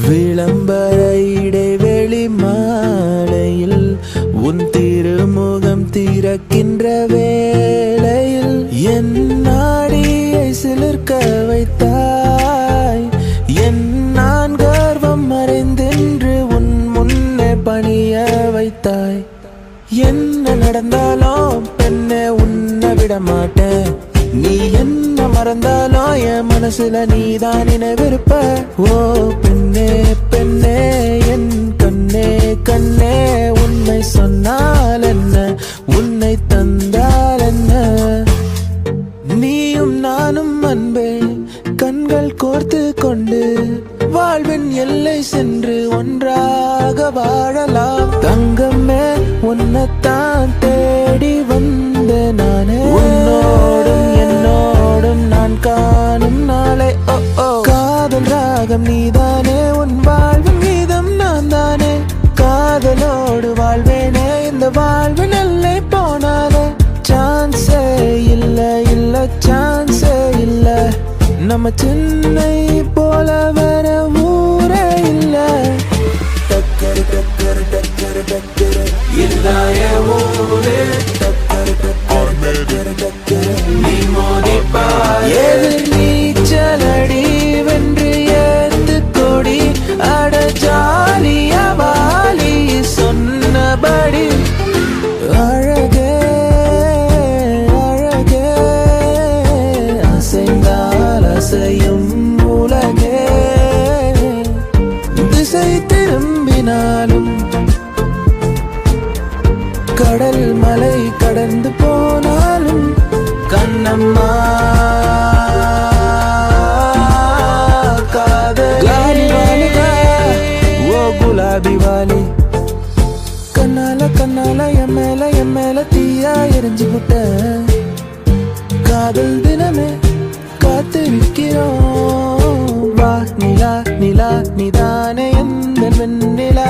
விளம்பர இடைவெளி மாலையில் உன் திருமுகம் திறக்கின்ற வேளையில் என் நாடியை சிலிர்க்க வைத்தாய். என் நான் கர்வம் மறைந்தென்று உன் முன்னே பணிய வைத்தாய். என்ன நடந்தாலும் பெண்ணே உன்னை விட மாட்டேன். நீ என்ன மறந்தாலும் என் மனசுல நீதான் நினைவிருப்ப. ஓ பெண்ணே பெண்ணே என் கண்ணே கண்ணே உன்னை சொன்னால் என்ன உன்னை தந்தால் என்ன. நீயும் நானும் அன்பே கண்கள் கோர்த்து கொண்டு வாழ்வின் எல்லை சென்று ஒன்றாக வாழலாம். தங்கமே உன்னைத்தான் தேடி வந்த நானே. உன்னோடும் என்னோடும் நான் காணும் நாளை ஓ ஓ. காதல் ராகம் நீதானே உன் வாழ்வின் மீதம் நான் தானே. காதலோடு வாழ்வேனே இந்த வாழ்வின் எல்லை போனாலே. சான்ஸே இல்ல இல்ல சான்ஸே இல்ல. நம்ம சென்னை போல வர ஊரே இல்ல. டக்கரு டக்கரு டக்கரு டக்கரு இல்லாய ஊரே. டக்கரு டக்கரு டக்கரு டக்கரு நீ மோதிப்பா. எதிர் நீச்சலடி வென்று ஏத்து கொடி அட ஜாலியா வாலி சொன்னபடி. அழகே அழகே அசைந்தால் அசையும் உலகே. திசை திரும்பினாலும் கடல் மலை கடந்து போனாலும் கண்ணம்மா காதலி ஓ குலாபி வாலி. கண்ணால கண்ணால என் மேல தீயா எரிஞ்சு விட்ட. காதல் தினமே காத்திருக்கிறோம். வா நிலா நிலா நிதானே எந்த வெண்ணிலா.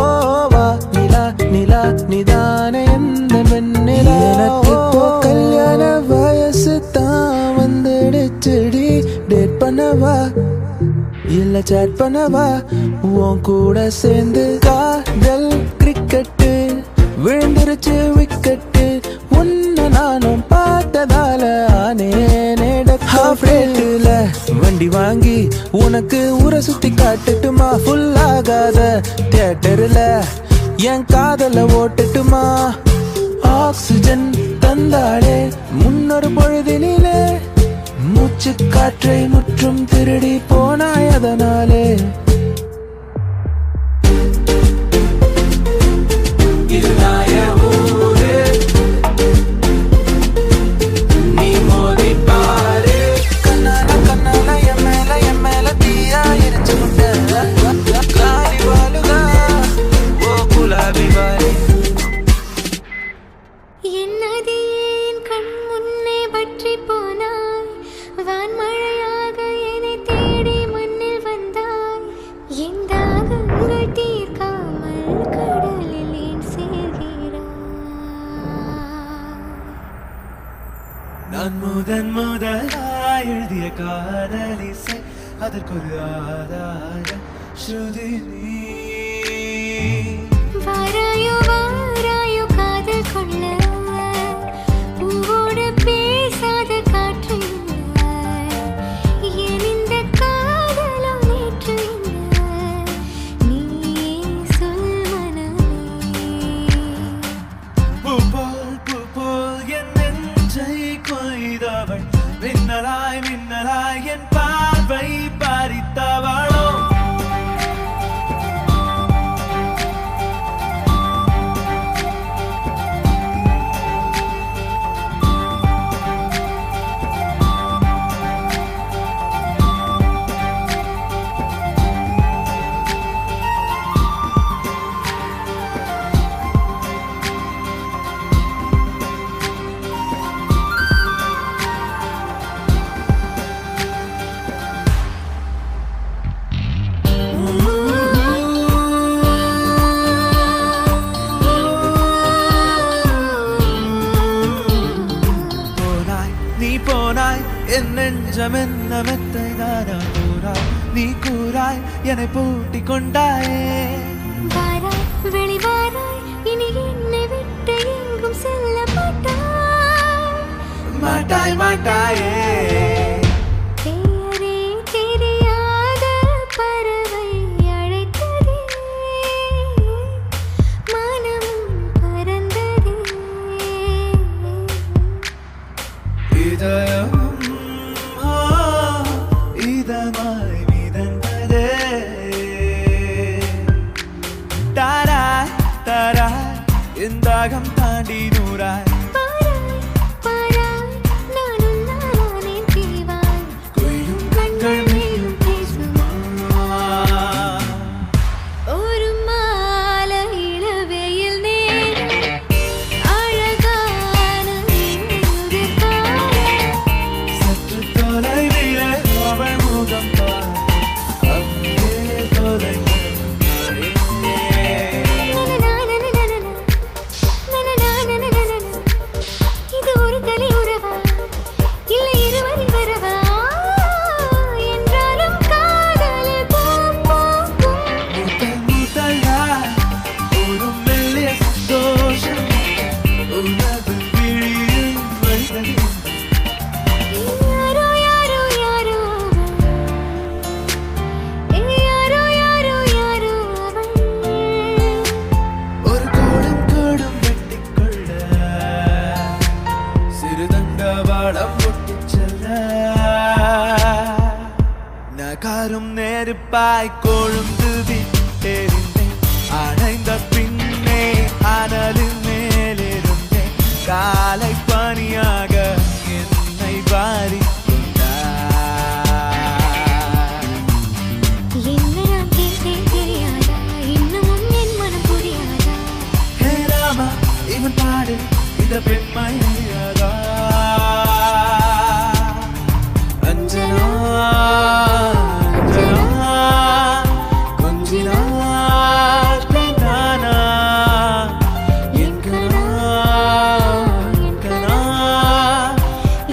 ஓ வா நிலா நிலா நிதானே எந்த வெண்ணிலா. எனக்கு இப்போ கல்யாண வயசு தான் வந்துடுச்சுடி. டேட் பண்ணவா இல்ல சாட் பண்ணவா உன் கூட சேர்ந்து. காதல் கிரிக்கெட்டு விழுந்துருச்சு விக்கெட்டு. உன்னை நானும் பார்த்ததால ஆனேனே. ஹாஃப் ரேட்டுல வண்டி வாங்கி உனக்கு ஊரை சுத்தி காட்டுட்டுமா. ஃபுல் ஆகாத தியேட்டர்ல என் காதல ஓட்டுட்டுமா. ஆக்சிஜன் தந்தாளே முன்னொரு பொழுதினிலே. மூச்சு காற்றை முற்றும் திருடி போனாய் அதனாலே. நான் முதன் முதலாய் எழுதிய காதலிசை அதற்கொரு ஆதார ஸ்ருதி நீ. வாராயோ வாராயோ காதல் கொள்ள பூவோடு பேசாத காற்று என் இந்த காதலோ நேற்று நீ சொல் மனமே. பூப்போல் என் நெஞ்சை கொய்தவள் மின்னலாய் மின்னலாய் என் பார்வை பறித்தவளோ. என் நெஞ்சம் என்ன மெத்தை தானா கூறாய் நீ கூறாய் என்னை பூட்டி கொண்டாயே வாராய் வெளிவாராய் இனி என்னை விட்டு எங்கும் செல்ல மாட்டாய் மாட்டாய் மாட்டாயே பேரே தெரியாத பறவை அழைத்ததே மனமும் பறந்ததே இதயம் இதமாய் மிதந்ததே தாராய் தாராய் இந்தாகம் தாண்டி நூறாய் பாராய் பாராய் நானும் நானே தீவாய் கொய்யும் கண்கள் மேலும் பேசுமா ஒரு மாலை இளவெயில் நேரம் அழகான இன்னொரு காலம் சற்று தொலைவிலே அவள் முகம் பார் அங்கே தொலைந்தது இது ஒரு தனி உறவா இல்லை இருவரின் வரவா என்றாலும் காதல் பூக்கும் முதலாய் ஒரு மெல்லிய சந்தோஷம் உனது விழியில் வைத்தது யாரோ யாரோ யாரோ யாரோ யாரோ யாரோ அவள் ஒரு கோடும் கோடும் வெட்டிக்கொள்ள சிறுதண்டவாளம் பொட்டிச் செல்ல நகாரும் நெருப்பாய் கொழுந்து விட்டெறிந்தேன் அணைந்த பின்னே அனலின் மேலிருந்தேன் காலை பனியாக என்னை வாரி என்ன நான் கேட்டேன் தெரியாதா இன்னமும் என் மனம் புரியாதா ஹே ராமா இவன் பாடு இந்த பெண்மை அறியாதா அஞ்சனா அஞ்சனா கொஞ்சினாள் பெண்ணானா என் கனா என் கனா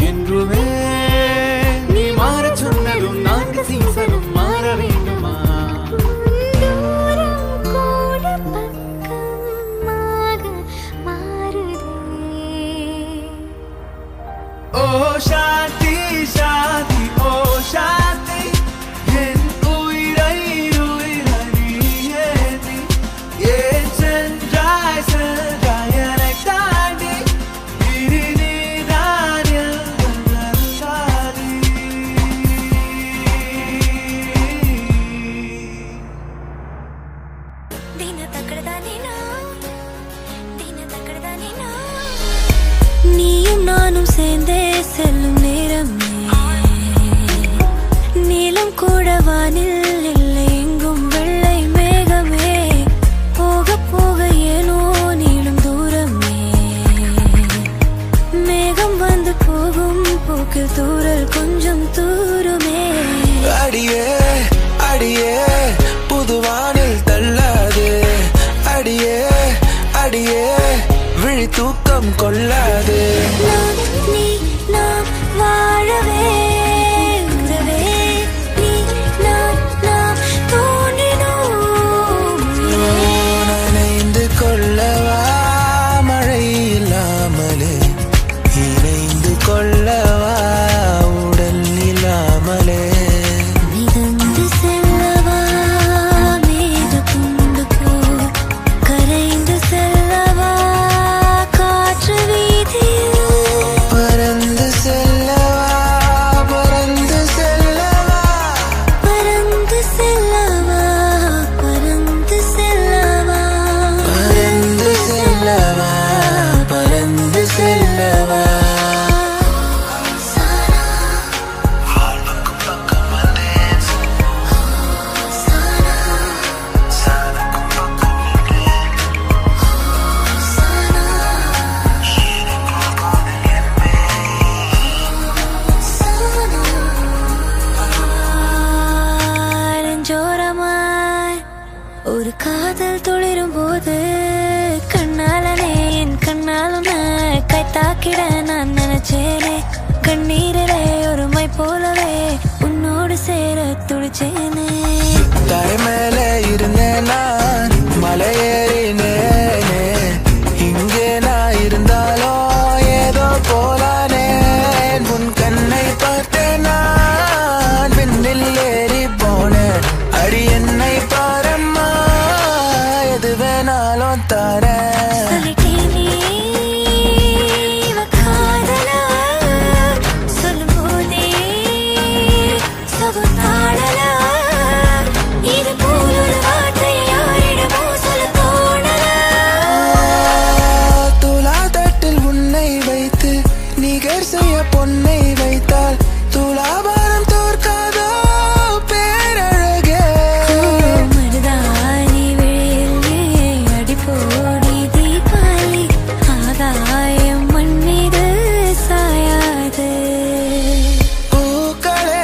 என்றுமே நீ மாறச் சொன்னதும் நான்கு சீசனும் மாற வேண்டுமா தூரம் கூட பக்கமாக மாறுதே ஓ சாந்தி சாந்தி ஓ சாந்தி என் உயிரை உயிரை நீ ஏந்தி ஏன் சென்றாய் சென்றாய் என்னை தாண்டி இனி நீதான் எந்தன் அந்தாதி நீயும் நானும் சேர்ந்தே செல்லும் நேரமே நீலம் கூட வானில் இல்லை எங்கும் வெள்ளை மேகமே போக போக ஏனோ நீளும் தூரமே மேகம் வந்து போகும் போக்கில் தூரல் கொஞ்சம் தூருமே அடியே அடியே புதுவானில் தள்ளாது அடியே அடியே விழி தூக்கம் கொள்ளாது நான் நீ நாம் வாழவே உறவே நீ நான் நாம் தோன்றினோம் நனைந்து கொள்ளவா மழை இல்லாமலே இணைந்து கொள்ளவா உடல் இல்லாமலே மிதந்து செல்லவா மேக துண்டு போல் கரைந்து செல்லவா காற்று வீதியில் பறந்து செல்லவா பறந்து செல்லவா பறந்து செல்லவா பறந்து செல்லவா பறந்து செல்லவா பறந்து செல்லவா நெஞ்சோரமாய் ஒரு காதல் துளிரும் போது கண்ணாலனே என் கண்ணாலும் கை தாக்கிட நான் நினைச்சேனே கண்ணீரிலே ஒரு உன்னோடு சேர துடிச்சேனே. தரை மேலே இருந்தேன் நான் மலையேறினேனே. இங்கே நான் இருந்தாலும் ஏதோ போலானே. உன் கண்ணை பார்த்தேன் நான் விண்ணில் ஏறி போனேன். அடி என்னை பாரம்மா எது வேணாலும் தரேன். சொல்லிட்டேனே இவ காதலா, சொல்லும்போதே சொகுத்தாடலா. இது போல் ஒரு வார்த்தையை யாரிடமோ சொல்ல தோணலா. துலா தட்டில் உன்னை வைத்து நிகர் செய்ய பொன்னை வைத்தால் துலாபாரம் தோற்காதோ பேரழகே. மருதாணி விழியிலே அடிப்போடி தீபாவளி, ஆகாயம் மண் மீது சாயாது. பூக்களே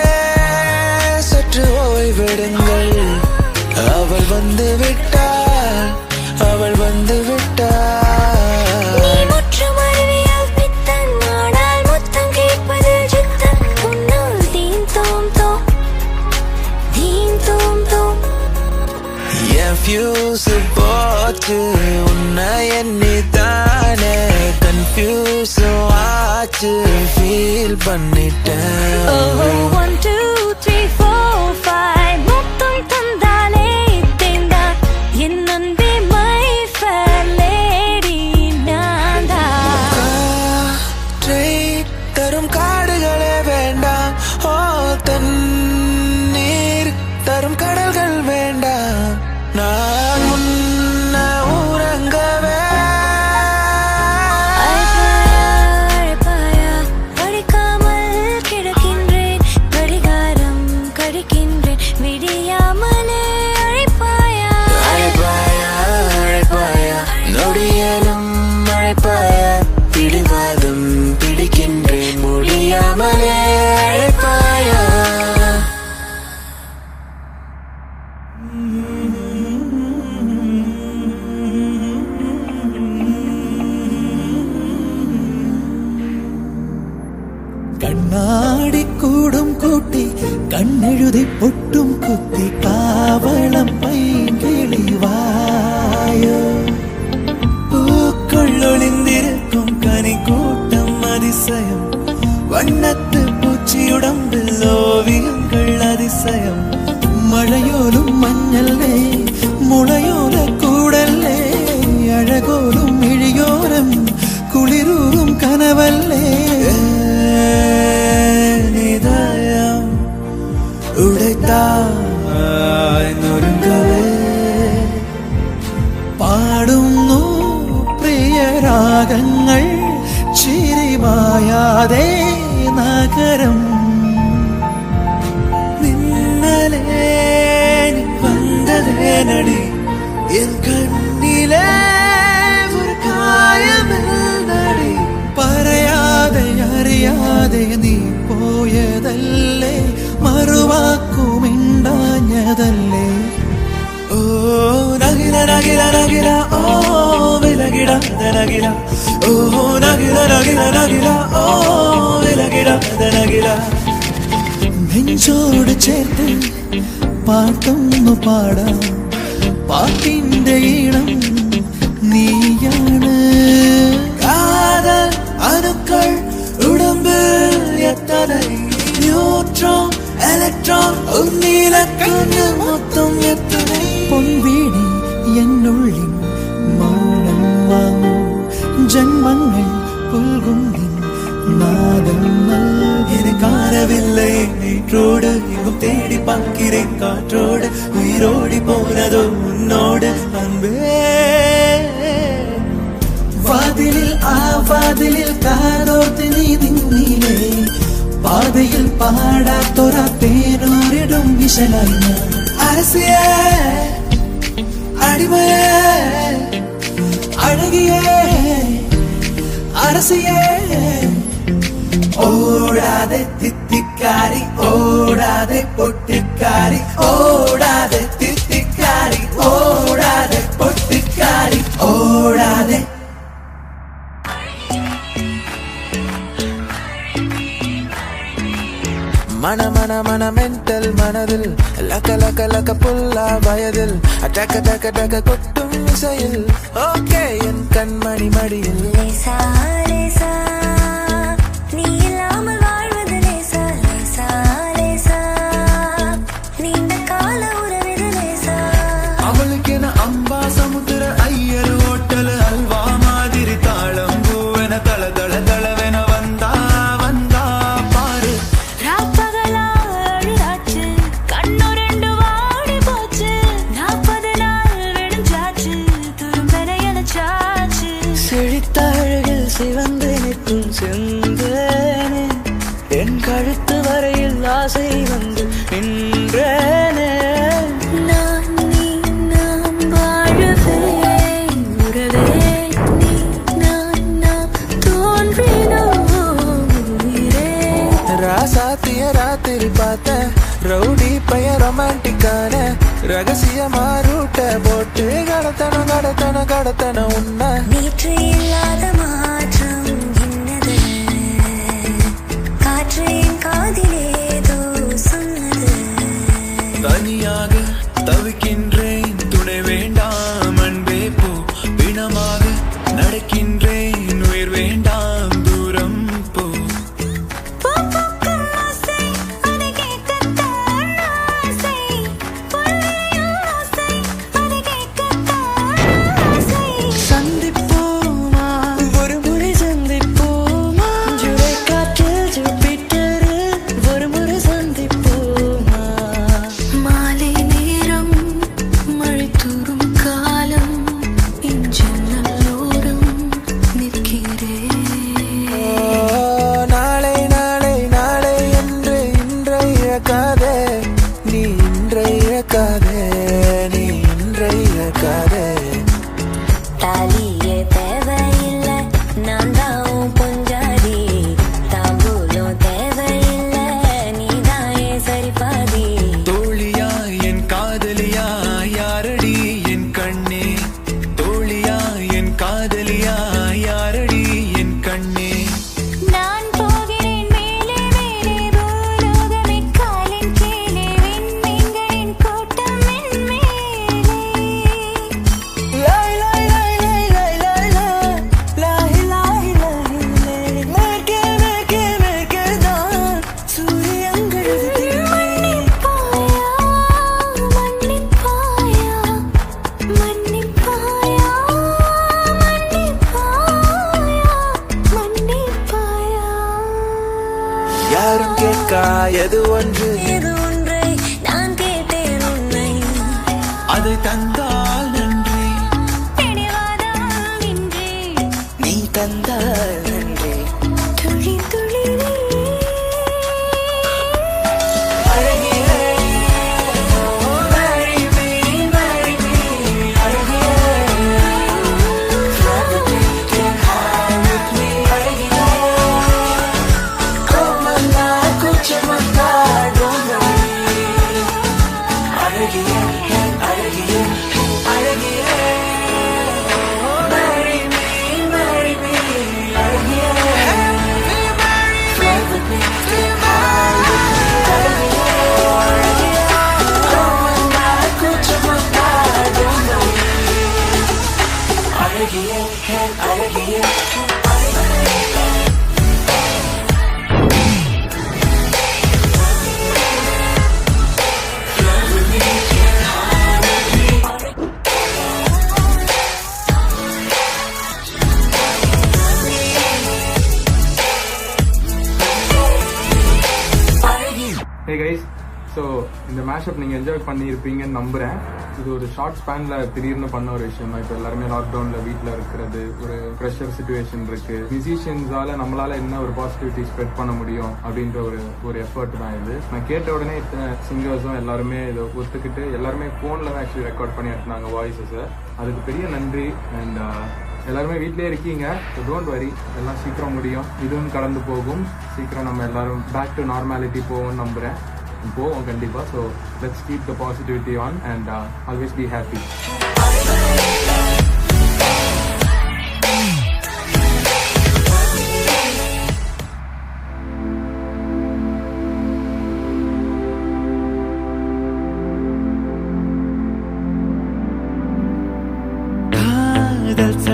சற்று ஓய்வெடுங்கள். அவள் வந்து விட்டாள், அவள் வந்து விட்டாள். நீ முற்றும் அறிவியல் பித்தன், ஆனால் முத்தம் கேட்பதில் சித்தன். உன்னால் தீம் தோம் தோம், தீம் தோம் தோம். என் ஃபியூஸ் போச்சு உன்னை எண்ணித்தானே. கன்ஃபியூஸ் ஆச்சு ஃபீல் பண்ணிட்டேன். 1 2 3 4 5 முத்தம் தந்தாலே தேந்தா என் அன்பே மை ஃபேர் லேடி நான்தா. காற்றை தரும் காடுகளே வேண்டாம். ஓ தண்ணீர் தரும் கடல்கள் வேண்டாம். நான் முன்ன உறங்கவே. அழைப்பாயா படிக்காமல் கிடக்கின்றேன், கடிகாரம் கடிக்கின்றேன் விடியாமலே. அழைப்பாயா அழைப்பாயா அழைப்பாயா நொடியலும் அழைப்பாயா. பிடிவாதம் பிடிக்கின்றேன் முடியாமலே. அழைப்பாயா. കണ്ണാടി കൂടും കൂട്ടി കണ്ണെഴുതി പൊട്ടും കുത്തി കാവളം പൈങ്കിളി വായോ. പൂക്കൊള്ളൊളിന്തിരിക്കും കനിക്കൂട്ടം അതിശയം, വണ്ണത്ത് പൂച്ചിയുടമ്പിൽ ഓവിയങ്ങൾ അതിശയം. മഴയോലും മഞ്ഞല്ലേ മുളയോല കൂടല്ലേ, അഴകോലും ഇഴിയോരം കുളിരൂറും കനവല്ലേ. നിദയം ഉടൈത്തായ് നൊരുങ്ങവേ പാടുന്നു പ്രിയരാഗങ്ങൾ ചിരിമായാതെ നഗരം. നിന്നലേ നീ വന്നതേ നടി എൻ കണ്ണിലെ ഒരു കായമെന്നടി. പറയാതെ അറിയാതെ നീ പോയതല്ലേ, മറുവാക്കുമിണ്ടാഞ്ഞതല്ലേ. ഓ നഗില നഗില നഗില ഓ വിലകിട നഗില. ഓ നഗില നഗില നഗില ഓ വിലകിട നഗില. നെഞ്ചോട് ചേർത്ത് പാട്ടൊന്നു പാടാം, പാട്ടിന്റെ ഈണം നീയാണ്. കാതൽ അണുക്കൾ ഉടമ്പിൽ എത്തனை ന്യൂട്രോൺ എലക്ട്രോൺ ഒന്നിലക്കഞ്ഞ് മൊത്തം എത്തனை. പൊൻവീണി എന്നുള്ളിൽ മൗനം വാങ്ങൂ, ജന്മങ്ങൾ പുൽകും നിൻ നാദം നൽകി. കാരവിல்லை நீற்றோடு எங்கும் தேடி பார்க்கிறேன் காற்றோடு, உயிரோடி போனதோ உன்னோடு அன்பே. വാതിലിൽ ആ വാതിലിൽ കാതോർത്ത് നീ നിന്നിലേ, പാതയിൽ പാടാത്തൊര തേനോരിടും വിശലായി ഞാൻ. അരസിയേ അടിമയേ അഴകിയേ അരസിയേ. ഓടാതെ തിത്തിക്കാരി ഓടാതെ പൊട്ടിക്കാരി, ഓടാതെ തിത്തിക്കാരി ഓടാതെ പൊട്ടിക്കാരി, ഓടാതെ. மன மன மன மென்டல் மனதில் லக்க லக்க லக்க புல்லா வயதில் டக்க டக்க டக்க கொட்டும் இசையில் ஓகே என் கண்மணி மடியில் லேசா லேசா நீ இல்லாமல் வாழ்வது லேசா லேசா லேசா நீண்ட கால உறவிது லேசா அவளுக்கென அம்பா சமுத்திர ஐயர் ஹோட்டல் அல்வா மாதிரி தாளம் பூவென தள தள தளவென வந்தா வந்தா பாரு ராப்பகலா அழுதாச்சு கண்ணு ரெண்டு வாடி போச்சு 40 நாள் வெடிஞ்சாச்சு துரும்பென எனச்சாச்சு செழித்த அழகில் சிவந்து நிற்கும் செந்தேனே என் கழுத்து வரையில் ஆசை வந்து நின்றேனே நான் நீ நாம் வாழவே உறவே நீ நான் தோன்றினோம் உயிரே ராசாத்திய ராத்திரி பார்த்த ரவுடி பைய ரொமான்டிக்கான ரகசியமா ரூட்ட போட்டு கடத்தன கடத்தன கடத்தன உன்னை நேற்று இல்லாத மாற்றம் என்னது காற்று என் காதிலேதோ சொன்னது தனியாக தவிக்கின்றேன் துணை வேண்டாம் அன்பே போ பிணமாக நடக்கின்றேன் உயிர் வேண்டாம் தூரம் போ பூக்கும் ஆசை அதை கேட்கத்தான் ஆசை பொல்லியும் ஆசை அதை கேட்கத்தான் ஆசை சந்திப்போமா ஒரு முறை சந்திப்போமா ஜூலை காற்றில் ஜூபிட்டர் ஒரு முறை சந்திப்போமா மாலை நேரம் மழை தூறும் காலம் இஞ்சன்னலோரம் நிற்கிறேன் நாளை நாளை நாளை என்று இன்றை இழக்காதே நீ இன்றை இழக்காதே நீ இன்றை இழக்காதே தாலியே தேவையில்லை நான் தான் பொஞ்சாதி தாம்பூலம் தேவையில்லை நீதான் சரிபாதி தோழியா என் காதலியா யாரடி என் கண்ணே தோழியா என் காதலியா யாரடி என் கண்ணே நான் போகிறேன் மேலே மேலே பூலோகமே காலின் கீழே விண்மீன்களின் கூட்டம் என் மேலே லாய் லாய் லாய் லாய் லாய் லாய் லாய் லாய் லாய் மேற்கே மேற்கே மேற்கே தான் சூரியங்கள் மன்னிப்பாயா மன்னிப்பாயா மன்னிப்பாயா மன்னிப்பாயா மன்னிப்பாயா யாரும் கேட்கா எது ஒன்று எது ஒன்றை நான் கேட்டேன் உன்னை அதை தந்தால் நன்றி பிடிவாதம் இன்றி நீ தந்தால் நன்றி துளி துளி ஹே கைஸ், ஸோ இந்த மேஷப் நீங்கள் என்ஜாய் பண்ணியிருப்பீங்கன்னு நம்புகிறேன். இது ஒரு ஷார்ட் ஸ்பேனில் திடீர்னு பண்ண ஒரு விஷயம் தான். இப்போ எல்லாருமே லாக்டவுனில் வீட்டில் இருக்கிறது, ஒரு ப்ரெஷர் சுச்சுவேஷன் இருக்குது. மியூசிஷியன்ஸால் நம்மளால் என்ன ஒரு பாசிட்டிவிட்டி ஸ்ப்ரெட் பண்ண முடியும் அப்படின்ற ஒரு எஃபர்ட் தான் இது. நான் கேட்ட உடனே சிங்கர்ஸும் எல்லாருமே இதை ஒத்துக்கிட்டு எல்லாருமே ஃபோனில் தான் ஆக்சுவலி ரெக்கார்ட் பண்ணி எடுத்தாங்க வாய்ஸஸை. அதுக்கு பெரிய நன்றி. அண்ட் எல்லாருமே வீட்டிலே இருக்கீங்க, ஸோ டோன்ட் வரி, எல்லாம் சீக்கிரம் முடியும். இதுவும் கடந்து போகும். சீக்கிரம் நம்ம எல்லாரும் பேக் டு நார்மாலிட்டி போவோம்னு நம்புகிறேன். போவோம் கண்டிப்பாக. So let's keep the positivity on and always be happy.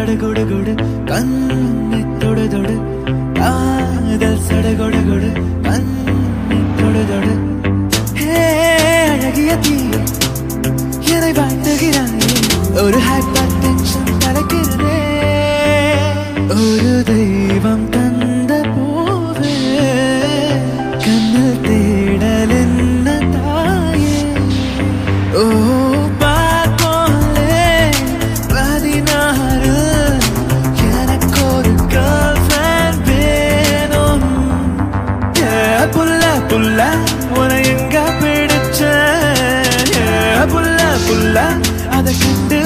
சடுகுடு குடு கண்ணை தொடு தொடு காதல் சடுகுடு குடு கண்ணை தொடு தொடு ஹே அழகிய தீயே என்னை வாழ்த்துகிறாயே ஒரு ஹைப்பர் டென்ஷன் நடக்கிறதே ஒரு தெய்வம் தந்த போவே கண்ணில் தேடல் என்ன தாயே ஓ பார்ப்போலே 16 எனக்கு ஒரு girlfriend வேணும் புல்ல புல்ல உன எங்க பிடிச்ச புல்ல புல்ல அதை கண்டு